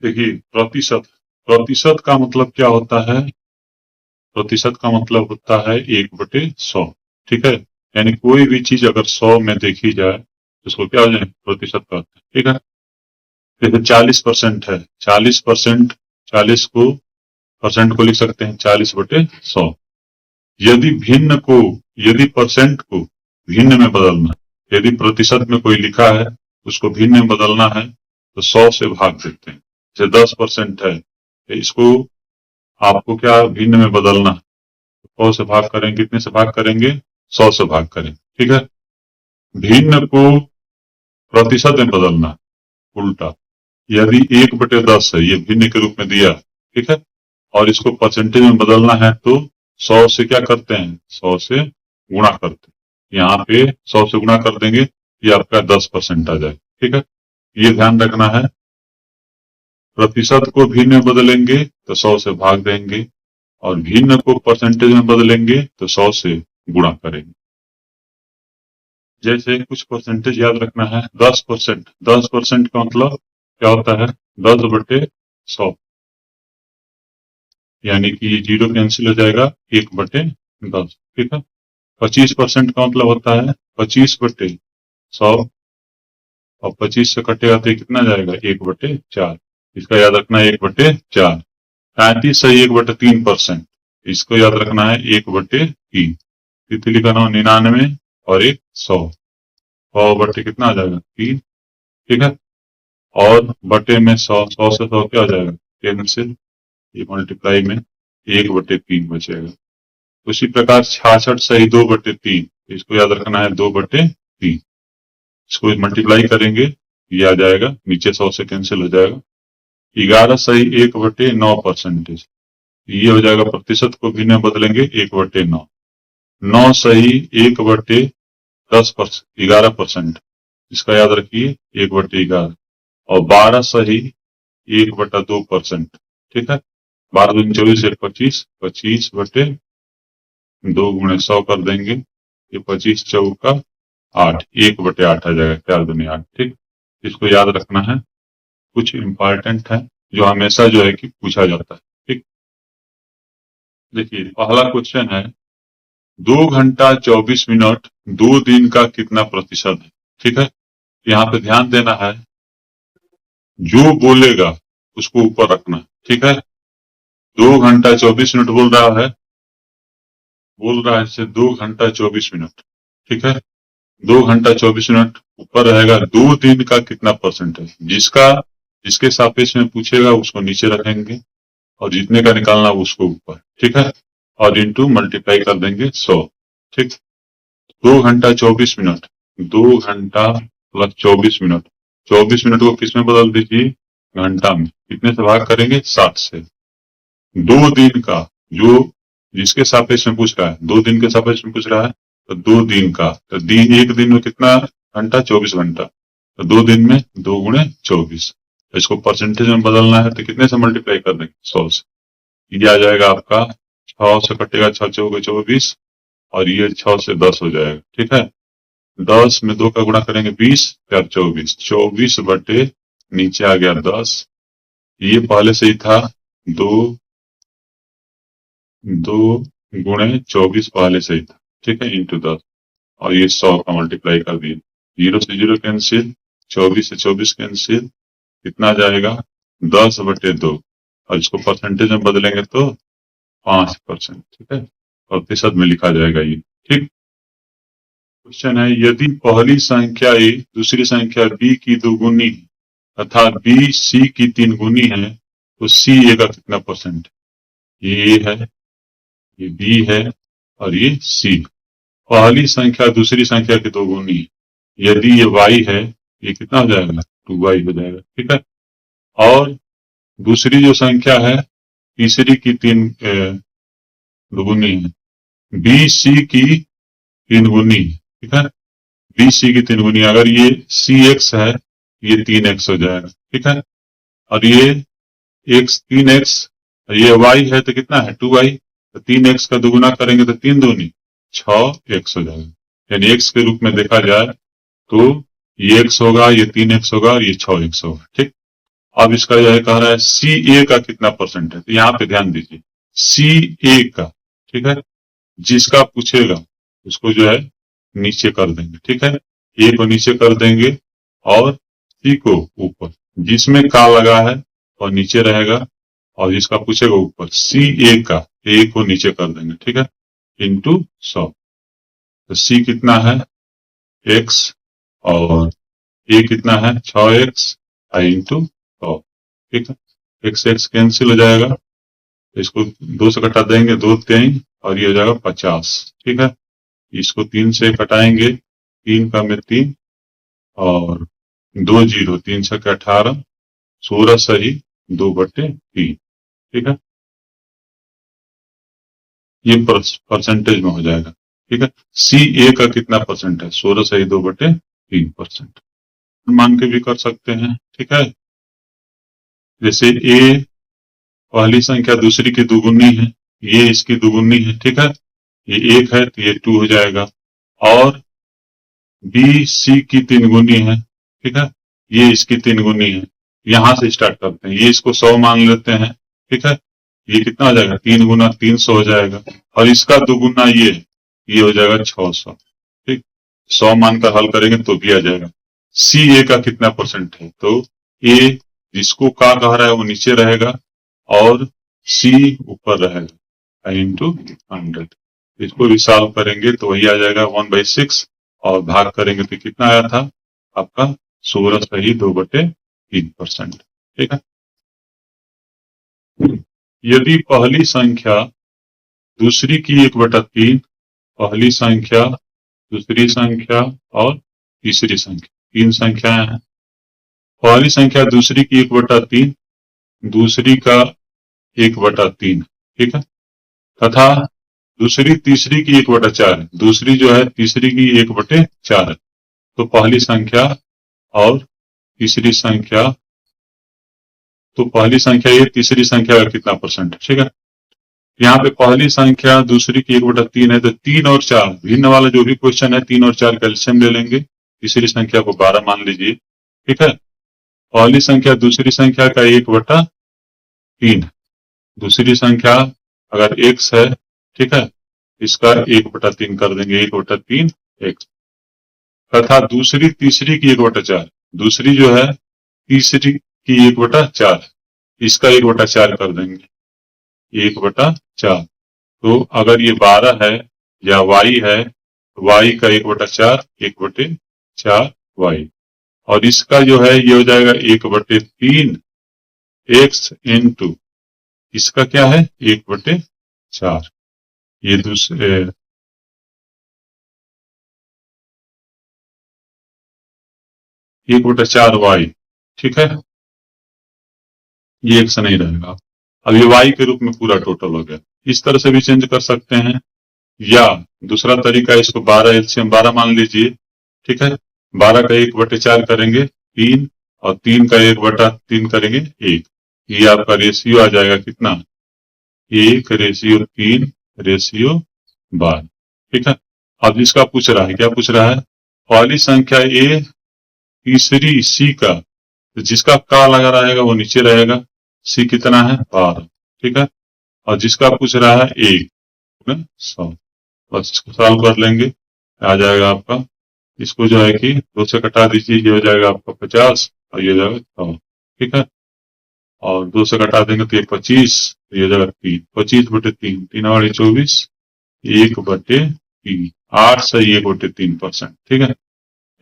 देखिए, प्रतिशत प्रतिशत का मतलब क्या होता है? प्रतिशत का मतलब होता है 1/100। ठीक है, यानी कोई भी चीज अगर 100 में देखी जाए तो उसको क्या हो जाए, प्रतिशत कहते हैं। ठीक है, जैसे 40% है, 40%, 40% को लिख सकते हैं 40/100। यदि भिन्न को, यदि परसेंट को भिन्न में बदलना, यदि प्रतिशत में कोई लिखा है उसको भिन्न में बदलना है तो 100 से भाग देते हैं। जैसे 10% है, तो इसको आपको क्या भिन्न में बदलना है, 100 से भाग करेंगे, कितने से भाग करेंगे, 100 से भाग करेंगे। ठीक है, भिन्न को प्रतिशत में बदलना, उल्टा, यदि 1/10 है, ये भिन्न के रूप में दिया, ठीक है, और इसको परसेंटेज में बदलना है तो 100 से क्या करते हैं, 100 से गुणा करते हैं। यहाँ पे 100 से गुणा कर देंगे, ये आपका 10% आ जाए। ठीक है, ये ध्यान रखना है, प्रतिशत को भिन्न में बदलेंगे तो 100 से भाग देंगे, और भिन्न को परसेंटेज में बदलेंगे तो 100 से गुणा करेंगे। जैसे कुछ परसेंटेज याद रखना है, 10%, 10% का मतलब क्या होता है, 10/100, यानी कि ये 0 कैंसिल हो जाएगा, 1/10। ठीक है, 25% का मतलब होता है 25/100, और 25 से कटेगा तो ये कितना जाएगा, 1/4। इसका याद रखना है 1/4। 35 से 1/3%, इसको याद रखना है 1/3। तितली का नाम 99 और 100, 100 बटे कितना आ जाएगा, 3। ठीक है, और बटे में 100, 100 से 100 क्या हो जाएगा, कैंसिल, ये मल्टीप्लाई में 1/3 बचेगा। उसी प्रकार 66 सही 2/3, इसको याद रखना है 2/3। इसको मल्टीप्लाई करेंगे, ये आ जाएगा, नीचे 100 से कैंसिल हो जाएगा। 11 सही 1/9%, ये हो जाएगा, प्रतिशत को भिन्न में बदलेंगे 1/9। 9 सही 1/10%, 11%, इसका याद रखिए 1/11। और 12 सही 1/2%। ठीक है, 12 दूनी 24, 25, 25/2 गुणे 100 कर देंगे, ये 25 चौका 8, 1/8 आ जाएगा, 4 दूनी 8। ठीक, इसको याद रखना है, कुछ इंपॉर्टेंट है जो हमेशा जो है कि पूछा जाता है। ठीक, देखिए पहला क्वेश्चन है, 2 घंटा 24 मिनट 2 दिन का कितना प्रतिशत है। ठीक है, यहाँ पे ध्यान देना है, जो बोलेगा उसको ऊपर रखना। ठीक है, 2 घंटा 24 मिनट बोल रहा है, इससे 2 घंटा 24 मिनट। ठीक है, 2 घंटा 24 मिनट ऊपर रहेगा, 2 दिन का कितना परसेंट है, जिसके सापेक्ष में पूछेगा उसको नीचे रखेंगे, और जितने का निकालना उसको ऊपर। ठीक है, और इंटू मल्टीप्लाई कर देंगे 100। ठीक, 2 घंटा 24 मिनट, 2 घंटा प्लस 24 मिनट, 24 मिनट को किस में बदल दीजिए, घंटा में, कितने से भाग करेंगे, 60 से। 2 दिन का, जो जिसके सापेक्ष में पूछ रहा है, 2 दिन के सापेक्ष में पूछ रहा है, तो 2 दिन का, तो दिन, एक दिन में कितना घंटा, 24 घंटा, तो 2 दिन में 2 गुणे 24। इसको परसेंटेज में बदलना है तो कितने से मल्टीप्लाई कर देंगे, 100 से। ये आ जाएगा आपका, 6 से कटेगा 6 चौके 24, और ये 6 से 10 हो जाएगा। ठीक है, 10 में 2 का गुणा करेंगे 20, 4 24, 24 बटे नीचे आ गया 10, ये पहले से ही था 2 गुणे 24 पहले से ही था। ठीक है, इंटू 10, और ये 100 का मल्टीप्लाई कर दिए, 0 से 0 कैंसिल, 24 से 24 कैंसिल, कितना जाएगा, 10/2, और इसको परसेंटेज में बदलेंगे तो 5%। ठीक है, प्रतिशत में लिखा जाएगा ये। ठीक, क्वेश्चन है, यदि पहली संख्या ए दूसरी संख्या बी की दोगुनी तथा बी सी की 3 गुनी है तो सी ए का कितना परसेंट है। ये ए है, ये बी है, और ये सी। पहली संख्या दूसरी संख्या की 2 गुनी है, यदि ये y है, ये कितना हो जाएगा, 2y हो जाएगा। ठीक है, और दूसरी जो संख्या है तीसरी की 3 दुगुनी है, बी सी की 3 गुनी है। ठीक है, बी सी की 3 गुनी, अगर ये सी एक्स है, ये 3x हो जाएगा। ठीक है, और ये x 3x, ये y है तो कितना है, 2y, तो 3x का दुगुना करेंगे तो 3 दूनी 6x हो जाएगा। यानी x के रूप में देखा जाए तो ये x होगा, ये 3x होगा, और ये 6x होगा। ठीक, अब इसका जो है कह रहा है सी ए का कितना परसेंट है, तो यहाँ पे ध्यान दीजिए सी ए का, ठीक है, जिसका पूछेगा उसको जो है नीचे कर देंगे, ठीक है, ए को नीचे कर देंगे और सी को ऊपर, जिसमें का लगा है और नीचे रहेगा, और जिसका पूछेगा ऊपर सी ए का, ए को नीचे कर देंगे, ठीक है, इंटू 100। तो सी कितना है x और ए कितना है 6x इंटू 100, ठीक है, x x कैंसिल हो जाएगा, इसको 2 से घटा देंगे, 2 3 और ये हो जाएगा 50, ठीक है, इसको 3 से घटाएंगे, 3 का में 3 और 2 0, 3 से 18, 16 सही 2/3, ठीक है, ये परसेंटेज में हो जाएगा, ठीक है। सी ए का कितना परसेंट है, 16 सही 2/3%, मान के भी कर सकते हैं, ठीक है। जैसे ए पहली संख्या दूसरी की दुगुनी है, ये इसकी दुगुनी है, ठीक है, ये 1 है तो ये 2 हो जाएगा, और बी सी की 3 गुनी है, ठीक है, ये इसकी 3 गुनी है, यहां से स्टार्ट करते हैं, ये इसको 100 मान लेते हैं, ठीक है, ये कितना हो जाएगा 3 गुना 300 हो जाएगा, और इसका दुगुना ये हो जाएगा 600, ठीक, 100 मानकर हल करेंगे तो भी आ जाएगा। सी ए का कितना परसेंट है, तो ए जिसको का कह रहा है वो नीचे रहेगा और सी ऊपर रहेगा इंटू 100, इसको भी सॉल्व करेंगे तो वही आ जाएगा 1/6, और भाग करेंगे तो कितना आया था आपका 16 सही 2/3%, ठीक है। यदि पहली संख्या दूसरी की 1/3, पहली संख्या दूसरी संख्या और तीसरी संख्या, 3 संख्याएं हैं, पहली संख्या दूसरी की 1/3, दूसरी का 1/3, ठीक है, तथा दूसरी तीसरी की 1/4 है, दूसरी जो है तीसरी की 1/4 है, तो पहली संख्या और तीसरी संख्या, तो पहली संख्या ये तीसरी संख्या का कितना परसेंट है, ठीक है। यहाँ पे पहली संख्या दूसरी की 1/3 है, तो 3 और 4 भिन्न वाला जो भी क्वेश्चन है 3 और 4 का एलसीएम ले लेंगे, तीसरी संख्या को 12 मान लीजिए, ठीक है। पहली संख्या दूसरी संख्या का 1/3, दूसरी संख्या अगर x है, ठीक है, इसका 1/3 कर देंगे, 1/3 x, तथा दूसरी तीसरी की 1/4, दूसरी जो है तीसरी की 1/4, इसका 1/4 कर देंगे, 1/4, तो अगर ये 12 है या y है, y का 1/4, 1/4 y, और इसका जो है ये हो जाएगा 1/3 x इंटू इसका क्या है 1/4, ये दूसरे 1/4 y, ठीक है, ये x नहीं रहेगा, अब ये y के रूप में पूरा टोटल हो गया, इस तरह से भी चेंज कर सकते हैं, या दूसरा तरीका इसको 12 एलसीएम 12 मान लीजिए, ठीक है, 12 का 1/4 करेंगे 3, और 3 का 1/3 करेंगे 1, ये आपका रेशियो आ जाएगा कितना 1:3:12, ठीक है। अब इसका पूछ रहा है, क्या पूछ रहा है, पहली संख्या ए तीसरी सी का, तो जिसका का लगा रहेगा वो नीचे रहेगा, सी कितना है 12, ठीक है, और जिसका पूछ रहा है 100, बस इसको सॉल्व कर लेंगे, आ जाएगा आपका, इसको जो है कि 2 से कटा दीजिए, ये हो जाएगा आपका 50 और ये हो जाएगा 100, ठीक है, और 2 से घटा देंगे तो ये 25, ये हो जाएगा 3, 25/3, 3 और 24, 1/3, 8 से 1/3%, ठीक है।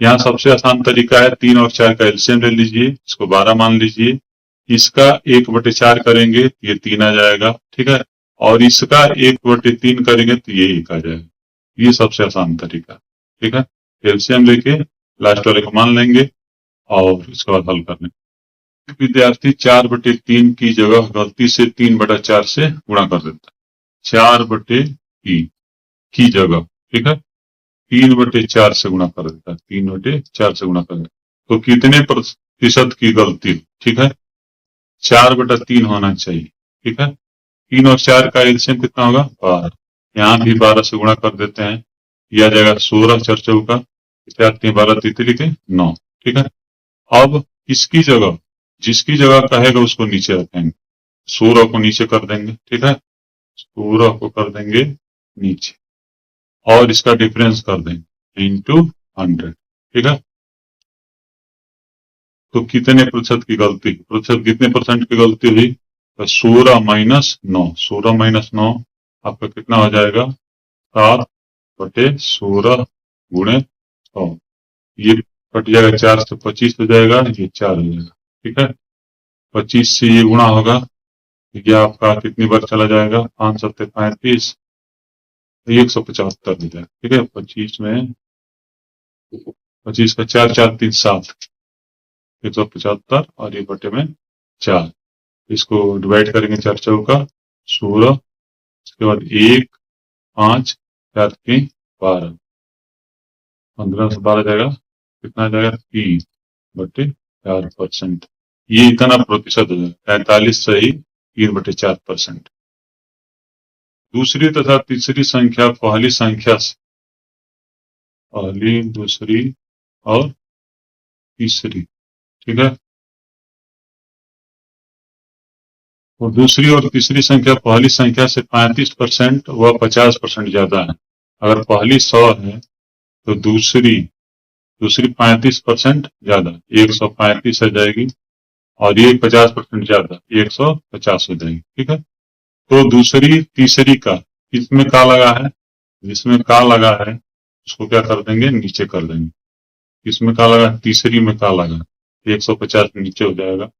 यहाँ सबसे आसान तरीका है 3 और 4 का एलसीएम ले लीजिए, इसको 12 मान लीजिए, इसका 1/4 करेंगे ये 3 आ जाएगा, ठीक है, और इसका 1/3 करेंगे तो ये 1 आ जाएगा, ये सबसे आसान तरीका, ठीक है। एलसीएम लेके लास्ट वाले को मान लेंगे और इसके बाद हल कर लेंगे। विद्यार्थी 4/3 की जगह गलती से 3/4 से गुणा कर देता है, 4/3 की जगह, ठीक है, 3/4 से गुणा कर देता है, 3/4 से गुणा कर देता है, तो कितने प्रतिशत की गलती, ठीक है, 4/3 होना चाहिए, ठीक है, 3 और 4 का एलसीएम कितना होगा 12, यहाँ भी 12 से गुणा कर देते हैं, यह आ जाएगा 16 4 चौका 12 3 के 9, ठीक है। अब इसकी जगह जिसकी जगह कहेगा उसको नीचे रखेंगे। 16 को नीचे कर देंगे, ठीक है, 16 को कर देंगे नीचे और इसका डिफरेंस कर देंगे इंटू 100, ठीक है। तो कितने प्रतिशत की गलती, प्रतिशत कितने परसेंट की गलती हुई? तो 16 माइनस 9, 16 माइनस 9 आपका कितना हो जाएगा? 7/16 गुणे 100। ये कट जाएगा, 4 से 25 हो जाएगा, ये 4 हो जाएगा, ठीक है। 25 से ये गुणा होगा, ये आपका कितनी बार चला जाएगा? 5 सत्ते 35, 175 हो जाएगा, ठीक है। 25 में 25 का 4, 4 3 7, 175 और ये बटे में 4। इसको डिवाइड करेंगे 4 चौका 16, उसके बाद 1 5 4 3 12, 15 से 12 जाएगा, कितना जाएगा? 3/4%। ये इतना प्रतिशत हो जाएगा, 45 सही 3/4%। दूसरी तथा तीसरी संख्या पहली संख्या से, पहली दूसरी और तीसरी, ठीक है। और दूसरी और तीसरी संख्या पहली संख्या से 35% व 50% ज्यादा है। अगर पहली 100 है तो दूसरी 35% ज्यादा, 135 हो जाएगी, और ये 50% ज्यादा, 150 हो जाएगी, ठीक है। तो दूसरी तीसरी का इसमें का लगा है, जिसमें का लगा है उसको क्या कर देंगे? नीचे कर देंगे। इसमें का लगा, तीसरी में का लगा, 150 नीचे हो जाएगा,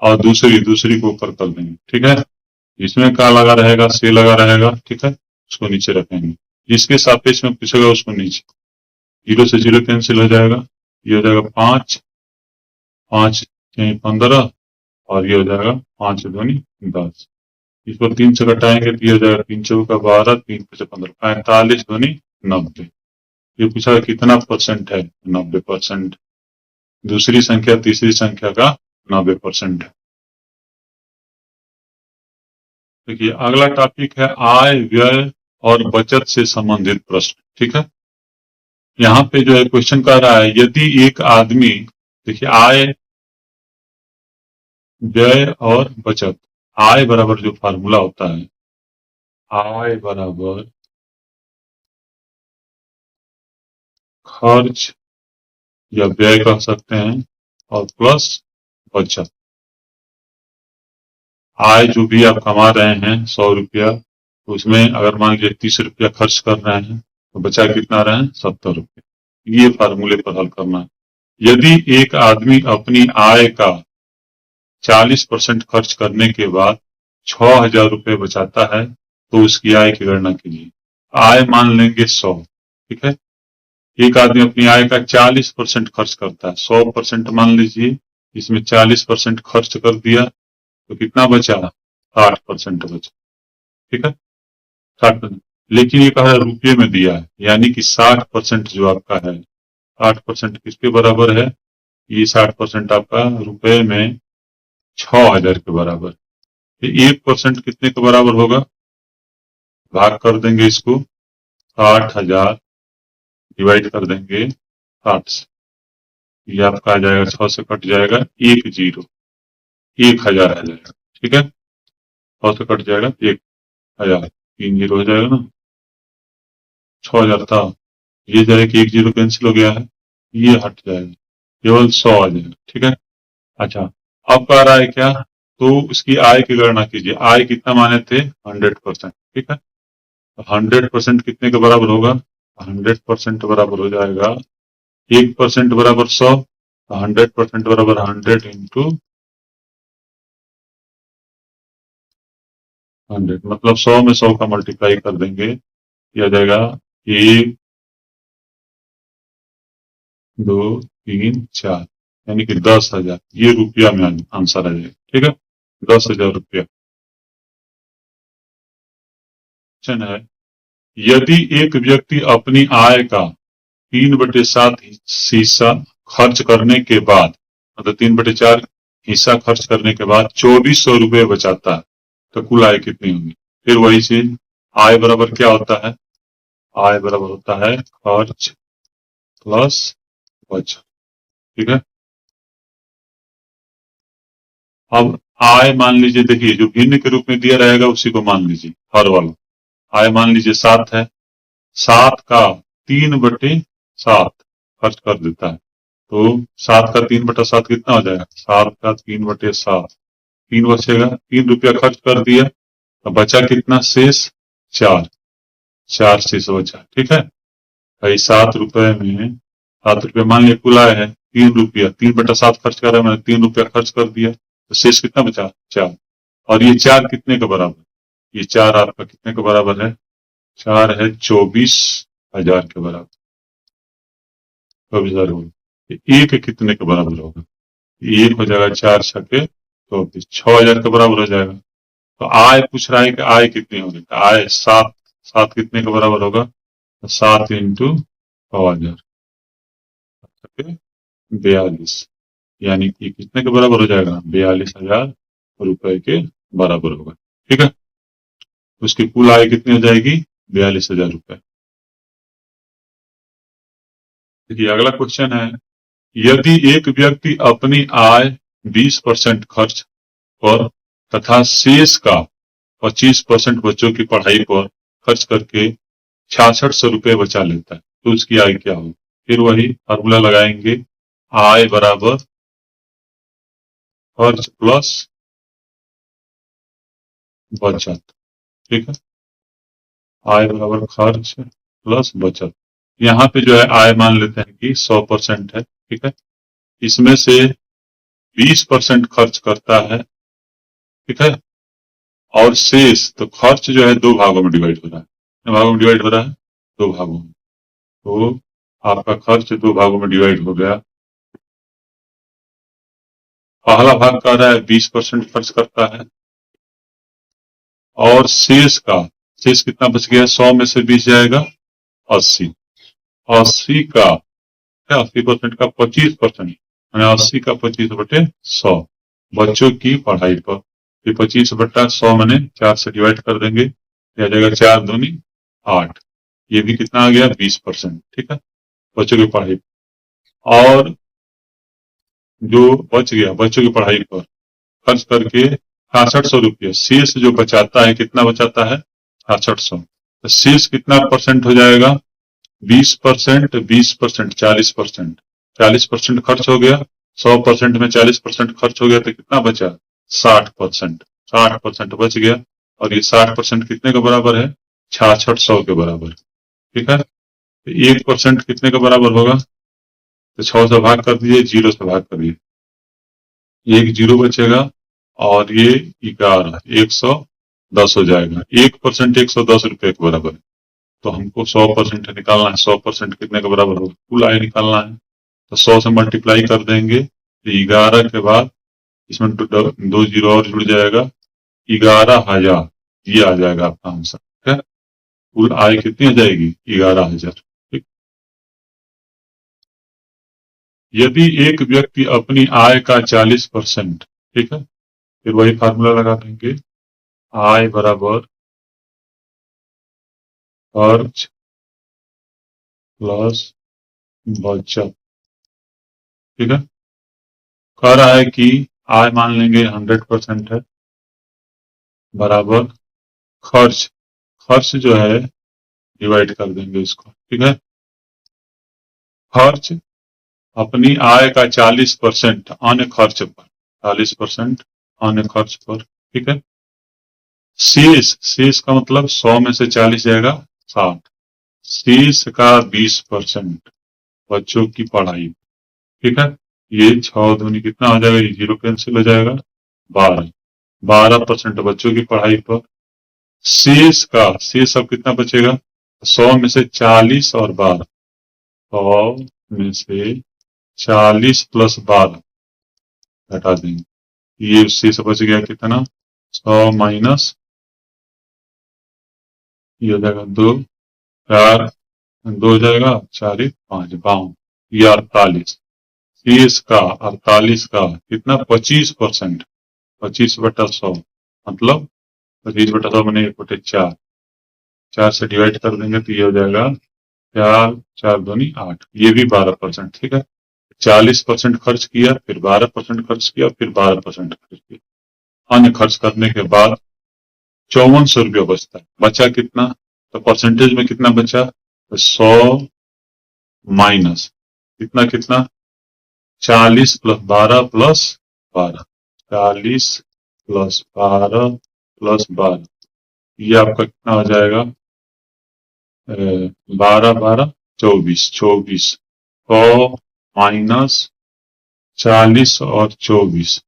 और दूसरी को ऊपर कर देंगे, ठीक है। इसमें का लगा रहेगा, से लगा रहेगा, ठीक है, उसको नीचे रखेंगे। जिसके सापेक्ष में पूछेगा उसको नीचे। 0 से 0 कैंसिल हो जाएगा, ये हो जाएगा 5, 5 15, और ये हो जाएगा 5 दूनी 10। इसको 3 से घटाएंगे तो ये हो जाएगा 3 चौका 12, 3 5 15, 45 दूनी 90। ये पूछा कितना परसेंट है? 90%। दूसरी संख्या तीसरी संख्या का 90% है। देखिए अगला टॉपिक है आय व्यय और बचत से संबंधित प्रश्न, ठीक है। यहाँ पे जो है क्वेश्चन कह रहा है, यदि एक आदमी, देखिए आय व्यय और बचत, आय बराबर जो फार्मूला होता है, आय बराबर खर्च या व्यय कह सकते हैं, और प्लस बचत। आय जो भी आप कमा रहे हैं 100 रुपया, तो उसमें अगर मान लीजिए 30 रुपया खर्च कर रहे हैं तो बचा कितना रहे हैं? 70 रुपये। ये फार्मूले पर हल करना है। यदि एक आदमी अपनी आय का 40% खर्च करने के बाद 6,000 रुपये बचाता है तो उसकी आय की गणना कीजिए। आय मान लेंगे 100, ठीक है। एक आदमी अपनी आय का 40% खर्च करता है, 100% मान लीजिए, इसमें 40% खर्च कर दिया तो कितना बचा? 60% बचा, ठीक है, 60%। लेकिन ये कहा रुपये में दिया है, यानी कि 60% जो आपका है, 60% किसके बराबर है? ये 60% आपका रुपए में 6,000 के बराबर। तो 1% कितने के बराबर होगा? भाग कर देंगे इसको 60,000, डिवाइड कर देंगे 60 से, ये आपका आ जाएगा, 6 से कट जाएगा 1 0, 1,000 आ जाएगा, ठीक है। 6 से कट जाएगा 1,000, 3 0 हो जाएगा ना, 6,000 था, ये जाएगा कि 1 0 कैंसिल हो गया है, ये हट जाएगा, केवल 100 आ जाएगा, ठीक है। अच्छा, अब कह रहा है क्या? तो उसकी आय की गणना कीजिए। आय कितना माने थे? 100%, ठीक है। 100% कितने के बराबर होगा? 100% बराबर हो जाएगा 1% बराबर 100, 100% बराबर 100 इंटू 100, मतलब 100 में 100 का मल्टीप्लाई कर देंगे, यह आ जाएगा 1 2 3 4, यानी कि 10,000। ये रुपया में आंसर आ जाएगा, ठीक है, 10,000 रुपया। क्वेश्चन है, यदि एक व्यक्ति अपनी आय का 3/7 हिस्सा खर्च करने के बाद, मतलब 3/4 हिस्सा खर्च करने के बाद 2,400 रुपये बचाता है, तो कुल आय कितनी होगी? फिर वही चीज, आय बराबर क्या होता है? आय बराबर होता है खर्च प्लस बचत, ठीक है। अब आय मान लीजिए, देखिए जो भिन्न के रूप में दिया रहेगा उसी को मान लीजिए, हर वाला। आय मान लीजिए 7 है, 7 का 3/7 खर्च कर देता है, तो 7 का 3/7 कितना हो जाएगा? 7 का 3/7, 3 बचेगा, 3 रुपया खर्च कर दिया, तो बचा कितना शेष? 4, 4 शेष बचा। ठीक है भाई, 7 रुपए में 7 रुपये मान लिया कुल आय है, 3 रुपया, 3/7 खर्च कर रहा है, मैंने 3 रुपया खर्च कर दिया, तो शेष कितना बचा? 4। और ये 4 कितने के बराबर? ये 4 आपका कितने के बराबर है? 4 है 24,000 के बराबर। 24,000 होगा। एक कितने के बराबर होगा? एक हो जाएगा 4 छके 24, 6,000 के बराबर हो जाएगा। तो आय पूछ रहा है कि आय कितनी होगी? तो आय 7, 7 कितने के बराबर होगा? तो 7 इंटू 6,000 42, यानी कि कितने के बराबर हो जाएगा? 42,000 रुपए के बराबर होगा। ठीक है, उसकी कुल आय कितनी हो जाएगी? 42,000 रुपए। देखिए अगला क्वेश्चन है, यदि एक व्यक्ति अपनी आय 20% खर्च पर तथा शेष का 25% बच्चों की पढ़ाई पर खर्च करके 6600 रुपये बचा लेता है, तो उसकी आय क्या होगी? फिर वही फॉर्मूला लगाएंगे, आय बराबर खर्च प्लस बचत। ठीक है, आय बराबर खर्च प्लस बचत। यहाँ पे जो है आय मान लेते हैं कि 100% है। ठीक है, इसमें से 20% खर्च करता है। ठीक है, और शेष तो खर्च जो है 2 भागों में डिवाइड हो रहा है। कितने भागों में डिवाइड हो रहा है? 2 भागों में। तो आपका खर्च 2 भागों में डिवाइड हो गया। पहला भाग कह रहा है 20% खर्च करता है, और शेष कितना बच गया? 100 में से 20 जाएगा 80। 80 का क्या? 80% का 25%, यानी 80 का 25/100 बच्चों की पढ़ाई पर। ये 25/100 मैंने 4 से डिवाइड कर देंगे, यह आ जाएगा 4 दूनी 8। ये भी कितना आ गया? 20%। ठीक है, बच्चों की पढ़ाई। और जो बच गया बच्चों की पढ़ाई पर खर्च करके 6600 रुपये, शेष जो बचाता है, कितना बचाता है? 6600। तो शेष कितना परसेंट हो जाएगा? 20%, 20%, 40%। 40% खर्च हो गया, 100% में 40% खर्च हो गया, तो कितना बचा? 60%। 60% बच गया, और ये 60% कितने के बराबर है? 6600 के बराबर। ठीक है, 1% कितने के बराबर होगा? तो 6 से भाग कर दीजिए, 0 से भाग करिए, एक 0 बचेगा, और ये 11, 110 हो जाएगा। 1% 110 रुपए के बराबर है। तो हमको 100% निकालना है। 100% कितने के बराबर होगा? कुल आय निकालना है, तो 100 से मल्टीप्लाई कर देंगे, तो 11 के बाद इसमें 2 0 और जुड़ जाएगा, 11,000। ये आ जाएगा आपका आंसर। ठीक है, कुल आय कितनी हो जाएगी? 11,000। ठीक, यदि एक व्यक्ति अपनी आय का 40%, ठीक है, फिर वही फार्मूला लगा देंगे, आय बराबर खर्च प्लस बचत। ठीक है, कह रहा है कि आय मान लेंगे 100% है, बराबर खर्च, खर्च जो है डिवाइड कर देंगे इसको। ठीक है, खर्च अपनी आय का 40% अन्य खर्च पर, 40% अन्य खर्च पर। ठीक है, शेष का मतलब 100 में से 40 जाएगा 60, शेष का 20% बच्चों की पढ़ाई। ठीक है, ये 6 दूनी कितना हो जाएगा? ये 0 कैंसिल हो जाएगा, 12। 12% बच्चों की पढ़ाई पर। शेष अब कितना बचेगा? 100 में से 40 और 12, 100 में से 40 प्लस 12 घटा देंगे, ये शेष बच गया कितना? 100 माइनस, ये हो जाएगा 2, 4, 2 हो जाएगा, 4 1 5, 52, ये 48। शेष का 48 का कितना? 25%, 25/100, मतलब 25/100 मैंने 1/4, 4 से डिवाइड कर देंगे, तो ये हो जाएगा 4, 4 दूनी 8, ये भी 12%। ठीक है, 40% खर्च किया, फिर 12% खर्च किया, फिर 12% खर्च किया। अन्य खर्च करने के बाद 5400 रुपया बचता है। बचा कितना? तो परसेंटेज में कितना बचा? तो 100 माइनस कितना कितना 40 प्लस 12 प्लस 12, 40 प्लस 12 प्लस 12, ये आपका कितना हो जाएगा? 12 12 24, 24 100 माइनस 40 और 24,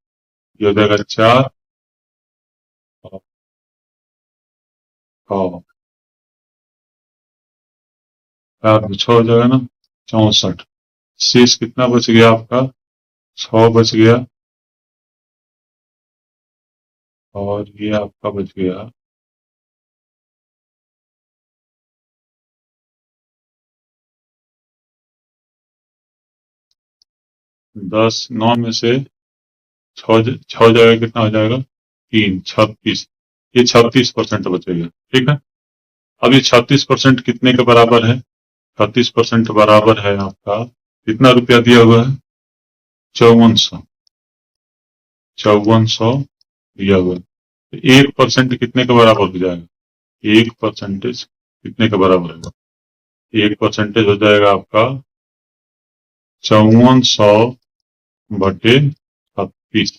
ये हो जाएगा 4 और 6 हो जाएगा ना, 64। शेष कितना बच गया आपका? 6 बच गया, और ये आपका बच गया 10, 9 में से 6 जाएगा, कितना हो जाएगा? 3, 36। ये 36% बचेगा, ठीक है। अब ये 36% कितने के बराबर है? 36% बराबर है आपका, कितना रुपया दिया हुआ है? 5400, 5400 दिया हुआ है। तो 1% कितने के बराबर हो जाएगा? 1% कितने के बराबर होगा? 1% हो जाएगा आपका 5400 बटे 36,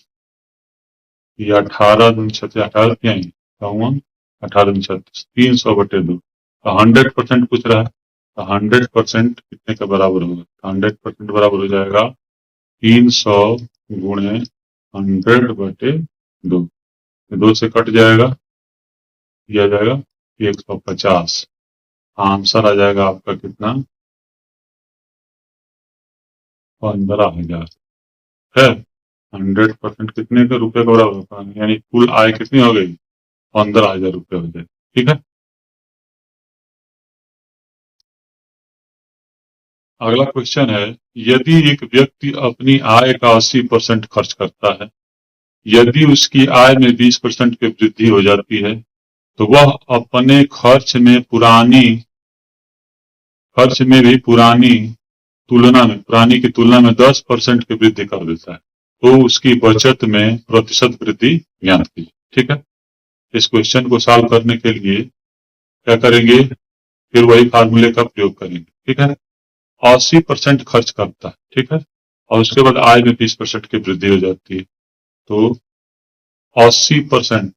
ये 18 दूनी 36, 18 क्या है? 54, 18 दूनी 36, 300 बटे 2। तो 100% पूछ रहा है, तो 100% कितने के बराबर होगा? 100% बराबर हो जाएगा 300 गुणे 100 बटे 2, 2 से कट जाएगा, ये आ जाएगा 150। आंसर आ जाएगा आपका कितना? 15,000 है। 100% कितने के रुपए का बराबर होता है, यानी कुल आय कितनी हो गई? 15,000 रुपये हो जाए, ठीक है। अगला क्वेश्चन है, यदि एक व्यक्ति अपनी आय का 80% खर्च करता है, यदि उसकी आय में 20% की वृद्धि हो जाती है, तो वह अपने खर्च में भी पुरानी की तुलना में 10% की वृद्धि कर देता है, तो उसकी बचत में प्रतिशत वृद्धि ज्ञात कीजिए, ठीक है। इस क्वेश्चन को सॉल्व करने के लिए क्या करेंगे? फिर वही फार्मूले का प्रयोग करेंगे, ठीक है। 80% खर्च करता है, ठीक है, और उसके बाद आय में 20% की वृद्धि हो जाती है, तो 80%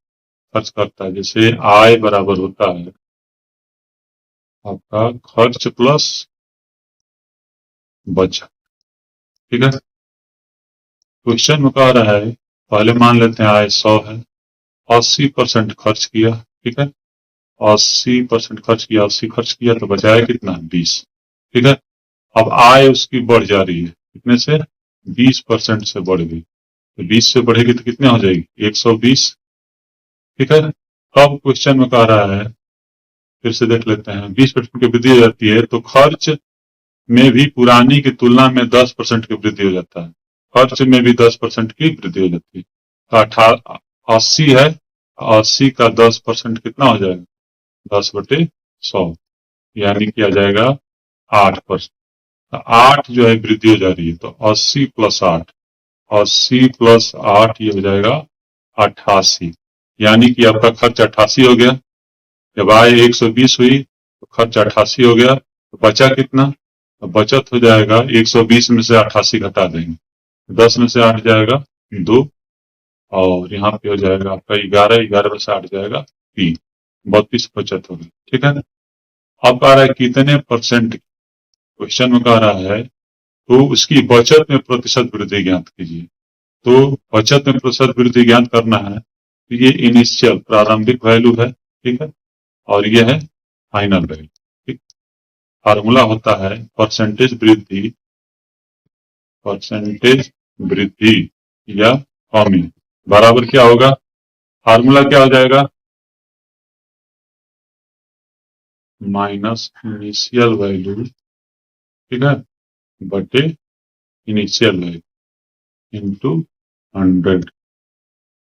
खर्च करता है, जैसे आय बराबर होता है आपका खर्च प्लस बचत, ठीक है। क्वेश्चन में कह रहा है, पहले मान लेते हैं आय 100 है, 80% खर्च किया, ठीक है, 80% खर्च किया, 80 खर्च किया तो बचाया कितना? 20, ठीक है। अब आय उसकी बढ़ जा रही है, कितने से? 20% से बढ़ गई, तो 20 से बढ़ेगी तो कितने हो जाएगी? 120, ठीक है। अब क्वेश्चन में कह रहा है, फिर से देख लेते हैं, 20% की वृद्धि हो जाती है तो खर्च में भी पुरानी की तुलना में 10% की वृद्धि हो जाता है, खर्च में भी 10% की वृद्धि हो जाती है। तो 80 है, 80 का 10% कितना हो जाएगा? 10 बटे 100, यानी कि आ जाएगा 8%। 8 जो है वृद्धि हो जा रही है, तो 80 प्लस 8, 80 प्लस 8 ये हो जाएगा 88, यानी कि आपका खर्च 88 हो गया। जब आय 120 हुई तो खर्च 88 हो गया, तो बचा कितना? तो बचत हो जाएगा 120 में से 88 घटा देंगे, 10 में से 8 जाएगा 2, और यहाँ पे हो जाएगा आपका 11, 11 में से 8 जाएगा 3, 32 बचत हो गई, ठीक है। अब कह रहा है कितने परसेंट, क्वेश्चन में कह रहा है तो उसकी बचत में प्रतिशत वृद्धि ज्ञात कीजिए। तो बचत में प्रतिशत वृद्धि ज्ञात करना है, तो ये इनिशियल प्रारंभिक वैल्यू है, ठीक है, और ये है फाइनल वैल्यू, ठीक। फार्मूला होता है परसेंटेज वृद्धि या कमी बराबर क्या होगा? फार्मूला क्या हो जाएगा? माइनस इनिशियल वैल्यू, ठीक है, बटे इनिशियल वैल्यू इंटू 100,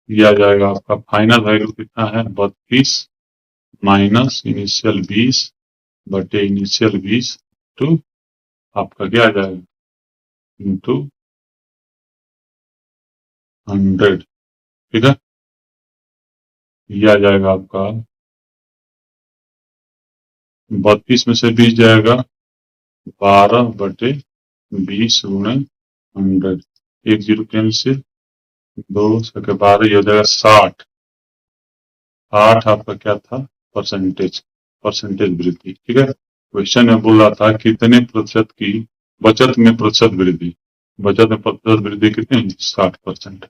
ये आ जाएगा आपका फाइनल वैल्यू कितना है? 32 माइनस इनिशियल 20 बटे इनिशियल 20 टू आपका क्या आ जाएगा? इंटू 100, ठीक है। ये आ जाएगा आपका 32 में से 20 जाएगा 12/20 गुणे 100, एक जीरो कैंसिल, 2 12, ये हो जाएगा 60। 60 आपका क्या था, परसेंटेज वृद्धि, ठीक है। क्वेश्चन में बोल रहा था कितने प्रतिशत की बचत में प्रतिशत वृद्धि, बचत में प्रतिशत वृद्धि कितनी, 60%।